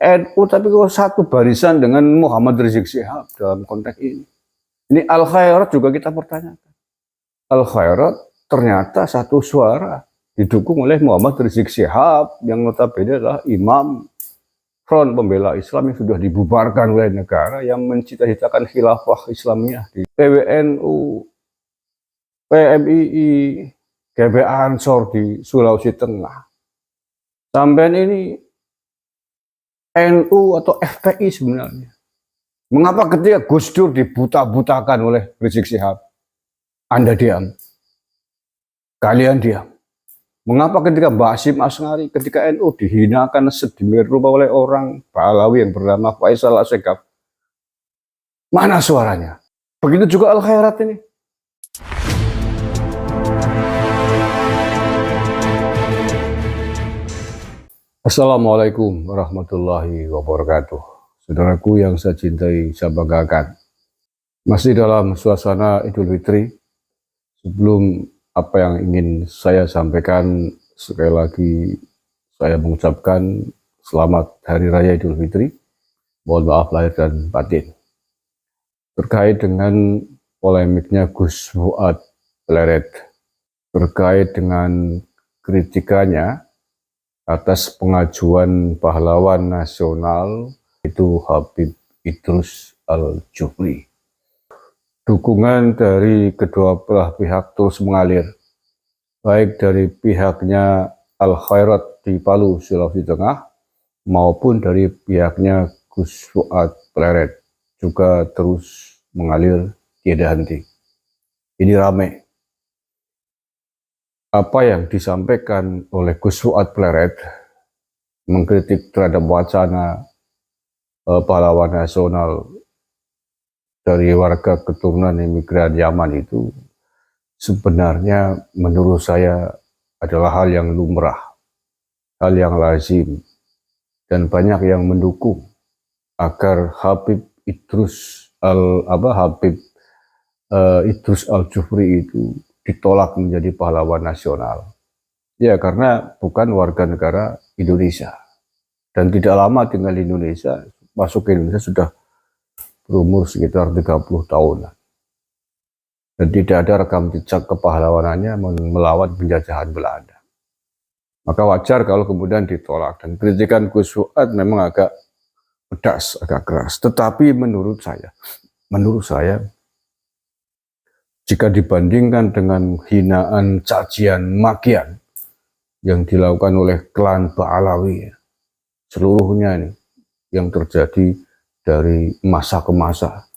NU tapi kok satu barisan dengan Muhammad Rizik Syihab dalam konteks ini. Ini Al Khairat juga kita pertanyakan. Al Khairat ternyata satu suara didukung oleh Muhammad Rizik Syihab yang notabene adalah imam Front Pembela Islam yang sudah dibubarkan oleh negara yang mencita-citakan khilafah Islamiyah di PWNU, PMII, GB Ansor di Sulawesi Tengah. Sampai ini NU atau FPI sebenarnya. Mengapa ketika Gus Dur dibuta-butakan oleh Rizik Syihab, Anda diam? Kalian diam. Mengapa ketika Mbak Hasyim As'ari, ketika NU dihinakan sedemikian rupa oleh orang Pahlawi yang bernama Faisal Asegaf, mana suaranya? Begitu juga Al Khairat ini. Assalamualaikum warahmatullahi wabarakatuh. Saudaraku yang saya cintai, saya banggakan. Masih dalam suasana Idul Fitri. Sebelum apa yang ingin saya sampaikan, sekali lagi saya mengucapkan selamat Hari Raya Idul Fitri. Mohon maaf lahir dan batin. Terkait dengan polemiknya Gus Fuad Pleret, terkait dengan kritikannya atas pengajuan pahlawan nasional itu Habib Idrus Al-Jufri. Dukungan dari kedua belah pihak terus mengalir, baik dari pihaknya Al Khairat di Palu, Sulawesi Tengah, maupun dari pihaknya Gus Fuad Pleret juga terus mengalir tiada henti. Ini ramai. Apa yang disampaikan oleh Gus Fuad Pleret mengkritik terhadap wacana pahlawan nasional dari warga keturunan imigran Yaman itu sebenarnya menurut saya adalah hal yang lumrah, hal yang lazim, dan banyak yang mendukung agar Habib Idrus Al-Jufri itu ditolak menjadi pahlawan nasional. Ya, karena bukan warga negara Indonesia dan tidak lama tinggal di Indonesia, masuk ke Indonesia sudah berumur sekitar 30 tahun dan tidak ada rekam jejak kepahlawanannya melawan penjajahan Belanda. Maka wajar kalau kemudian ditolak, dan kritikan Gus Fuad memang agak pedas, agak keras. Tetapi menurut saya jika dibandingkan dengan hinaan, cacian, makian yang dilakukan oleh klan Pahlawi, seluruhnya ini yang terjadi dari masa ke masa,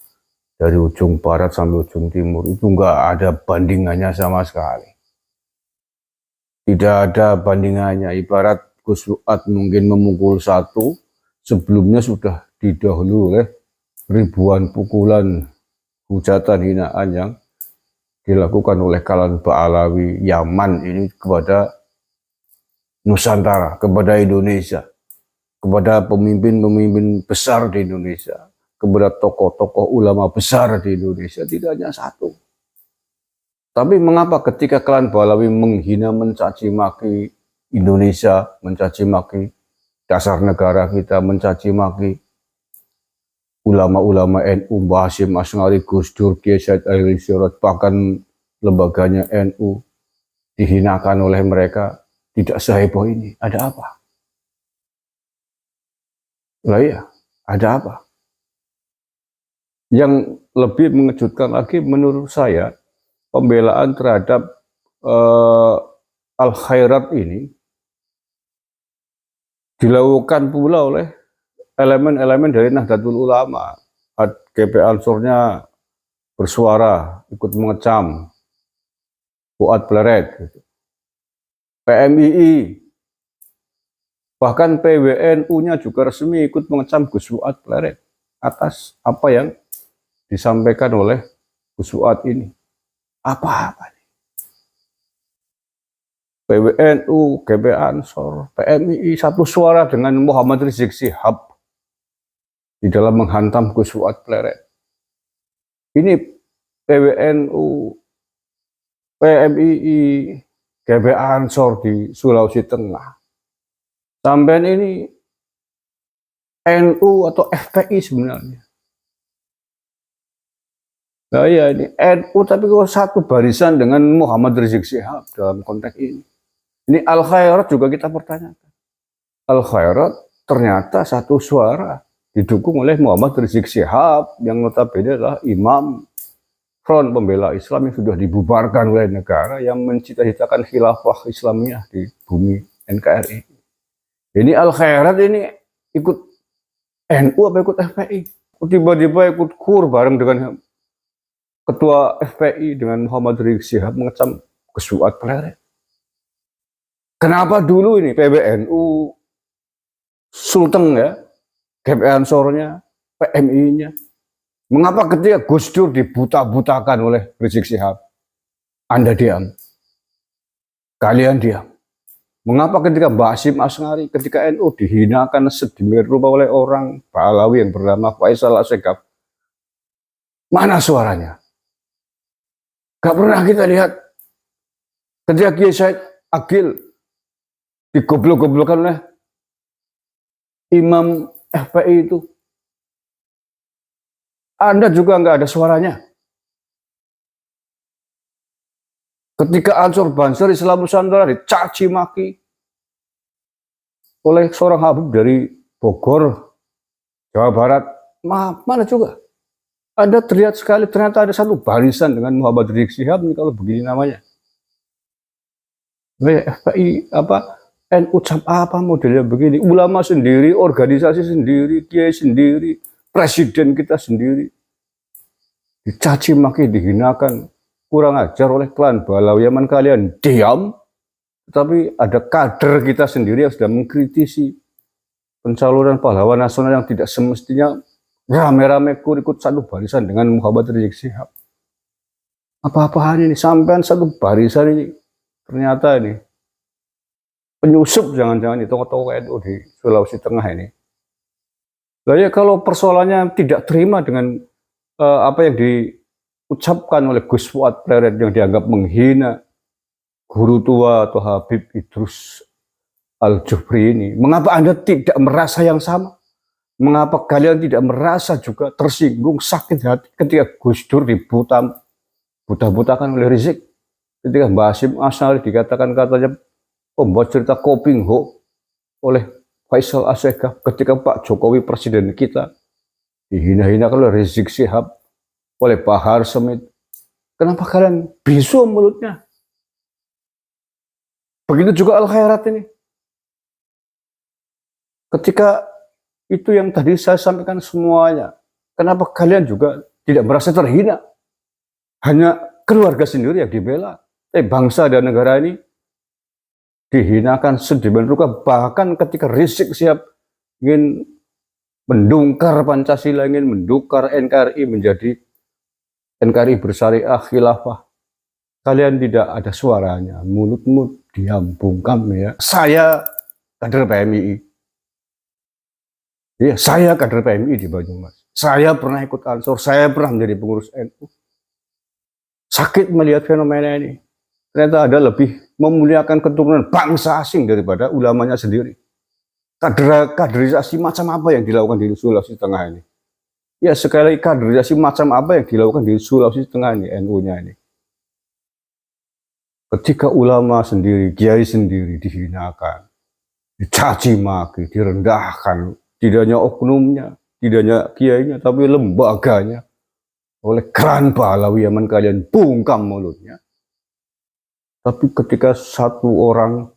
dari ujung barat sampai ujung timur, itu nggak ada bandingannya sama sekali. Tidak ada bandingannya. Ibarat Gus Fuad mungkin memukul satu, sebelumnya sudah didahului oleh ribuan pukulan, hujatan, hinaan yang dilakukan oleh kalangan Pahlawi Yaman ini kepada Nusantara, kepada Indonesia, kepada pemimpin-pemimpin besar di Indonesia, kepada tokoh-tokoh ulama besar di Indonesia, tidak hanya satu. Tapi mengapa ketika klan Pahlawi menghina, mencaci maki Indonesia, mencaci maki dasar negara kita, mencaci maki ulama-ulama NU, Mbah Hasyim As'ari, Gus Dur, Kiai Said Akhil Sirot, bahkan lembaganya NU dihinakan oleh mereka, tidak seheboh ini? Ada apa? Lah iya, ada apa? Yang lebih mengejutkan lagi menurut saya, pembelaan terhadap Al Khairat ini dilakukan pula oleh elemen-elemen dari Nahdlatul Ulama. GB Ansornya bersuara, ikut mengecam Fuad Pleret, PMII, bahkan PWNU-nya juga resmi ikut mengecam Gus Fuad Pleret atas apa yang disampaikan oleh Gus Fuad ini. Apa-apa nih? PWNU, GB Ansor, PMII satu suara dengan Muhammad Rizik Syihab di dalam menghantam Gus Fuad Pleret. Ini PWNU, PMII, GB Ansor di Sulawesi Tengah. Sampai ini NU atau FPI sebenarnya. Nah ya ini NU tapi kok satu barisan dengan Muhammad Rizik Syihab dalam konteks ini. Ini Al Khairat juga kita pertanyakan. Al Khairat ternyata satu suara didukung oleh Muhammad Rizik Syihab yang notabene adalah imam Front Pembela Islam yang sudah dibubarkan oleh negara yang mencita-citakan khilafah Islamiyah di bumi NKRI. Ini Al Khairat ini ikut NU apa ikut FPI? Tiba-tiba ikut kur bareng dengan ketua FPI dengan Muhammad Rizik Syihab mengecam Gus Fuad Pleret. Kenapa dulu ini PBNU Sulteng ya, GP Ansor-nya, PMI-nya? Mengapa ketika Gus Dur dibuta-butakan oleh Rizik Syihab, Anda diam? Kalian diam. Mengapa ketika Mbak Hasyim As'ari, ketika NU dihinakan sedemikian rupa oleh orang Pahlawi yang bernama Faisal Asegaf, mana suaranya? Gak pernah kita lihat ketika Kiai Said Agil digoblok-goblokan oleh Imam FPI itu. Anda juga nggak ada suaranya. Ketika Ansor Banser Islam Nusantara dicaci maki oleh seorang Habib dari Bogor, Jawa Barat, mana juga. Anda terlihat sekali ternyata ada satu barisan dengan Muhammad Rizik Syihab ini kalau begini namanya. FPI apa NU apa modelnya begini, ulama sendiri, organisasi sendiri, kiai sendiri, presiden kita sendiri dicaci maki, dihinakan, kurang ajar oleh klan Balawiaman. Kalian diam, tetapi ada kader kita sendiri yang sudah mengkritisi pencaluran pahlawan nasional yang tidak semestinya rame-rame ikut satu barisan dengan Muhammad Rizik Syihab. Apa-apaan ini, sampean satu barisan ini ternyata ini penyusup jangan-jangan di tokoh-tokoh NU di Sulawesi Tengah ini. Nah ya kalau persoalannya tidak terima dengan apa yang diucapkan oleh Gus Fuad Pleret yang dianggap menghina guru tua atau Habib Idrus Al-Jufri ini, mengapa Anda tidak merasa yang sama? Mengapa kalian tidak merasa juga tersinggung, sakit hati ketika Gus Dur dibuta-butakan oleh Rizik? Ketika Mbak Hasyim As'ari dikatakan katanya pembuat cerita Koping Ho oleh Faisal Asegaf, ketika Pak Jokowi presiden kita dihina-hinakan oleh Rizik Syihab, oleh Bahar Smith. Kenapa kalian bisu mulutnya? Begitu juga Al Khairat ini. Ketika itu yang tadi saya sampaikan semuanya, kenapa kalian juga tidak merasa terhina? Hanya keluarga sendiri yang dibela. Bangsa dan negara ini dihinakan sedemikian rupa, bahkan ketika Rizik Syihab ingin mendungkar Pancasila, ingin mendungkar NKRI menjadi NKRI bersyariah khilafah, kalian tidak ada suaranya, mulut-mulut diam bungkam ya. Saya kader PMI, ya saya kader PMI di Banyumas, saya pernah ikut Ansor, saya pernah menjadi pengurus NU. Sakit melihat fenomena ini. Ternyata ada lebih memuliakan keturunan bangsa asing daripada ulamanya sendiri. Kaderisasi macam apa yang dilakukan di Sulawesi Tengah ini? Ya sekali lagi, kaderisasi macam apa yang dilakukan di Sulawesi Tengah ini, NU-nya ini. Ketika ulama sendiri, kiai sendiri dihinakan, dicaci maki, direndahkan, tidak hanya oknumnya, tidak hanya kiainya, tapi lembaganya, oleh klan Pahlawiaman kalian bungkam mulutnya. Tapi ketika satu orang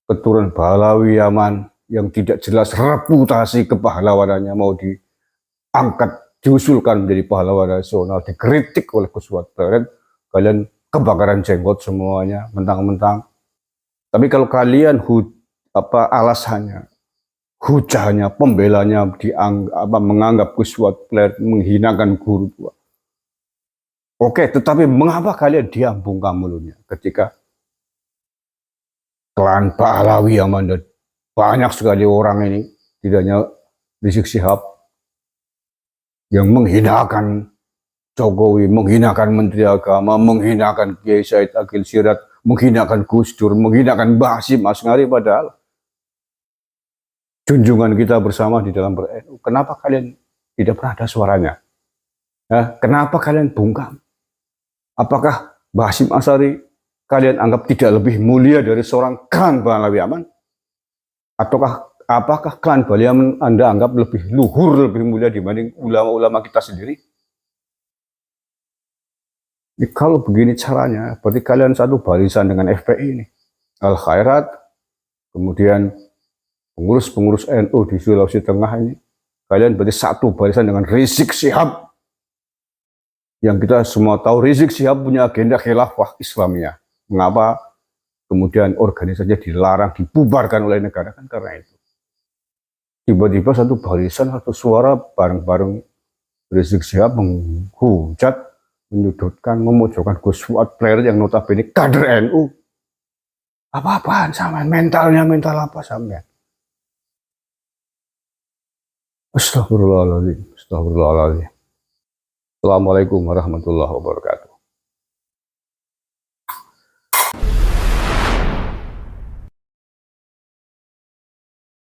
keturunan Pahlawiaman yang tidak jelas reputasi kepahlawanannya mau diangkat, diusulkan menjadi pahlawan nasional, dikritik oleh Gus Fuad Pleret, kalian kebakaran jenggot semuanya, mentang-mentang. Tapi kalau kalian alasannya, hujahnya, pembelanya menganggap Gus Fuad Pleret menghinakan guru tua. Oke, tetapi mengapa kalian diam bungkam mulutnya ketika klan Pahlawiaman dan banyak sekali orang ini, tidak hanya Rizik Syihab, yang menghinakan Jokowi, menghinakan Menteri Agama, menghinakan Kiai Said Agil Siraj, menghinakan Gus Dur, menghinakan Mbah Hasyim As'ari, padahal junjungan kita bersama di dalam ber-NU. Kenapa kalian tidak pernah ada suaranya? Ya, kenapa kalian bungkam? Apakah Mbah Hasyim Asy'ari kalian anggap tidak lebih mulia dari seorang klan Balawi Aman? Ataukah apakah klan Balawi Aman Anda anggap lebih luhur, lebih mulia dibanding ulama-ulama kita sendiri? Jadi kalau begini caranya, berarti kalian satu barisan dengan FPI ini. Al Khairat, kemudian pengurus-pengurus NU di Sulawesi Tengah ini, kalian berarti satu barisan dengan Rizik Syihab. Yang kita semua tahu Rizik Syihab punya agenda khilafah Islamiyah. Mengapa kemudian organisasinya dilarang, dibubarkan oleh negara? Kan karena itu. Tiba-tiba satu barisan, satu suara bareng-bareng Rizik Syihab menghujat, menyudutkan, memojokkan Gus Fuad player yang notabene kader NU. Apa-apaan sampean? Mentalnya mental apa sampean? Astagfirullahaladzim. Astagfirullahaladzim. Assalamualaikum warahmatullahi wabarakatuh.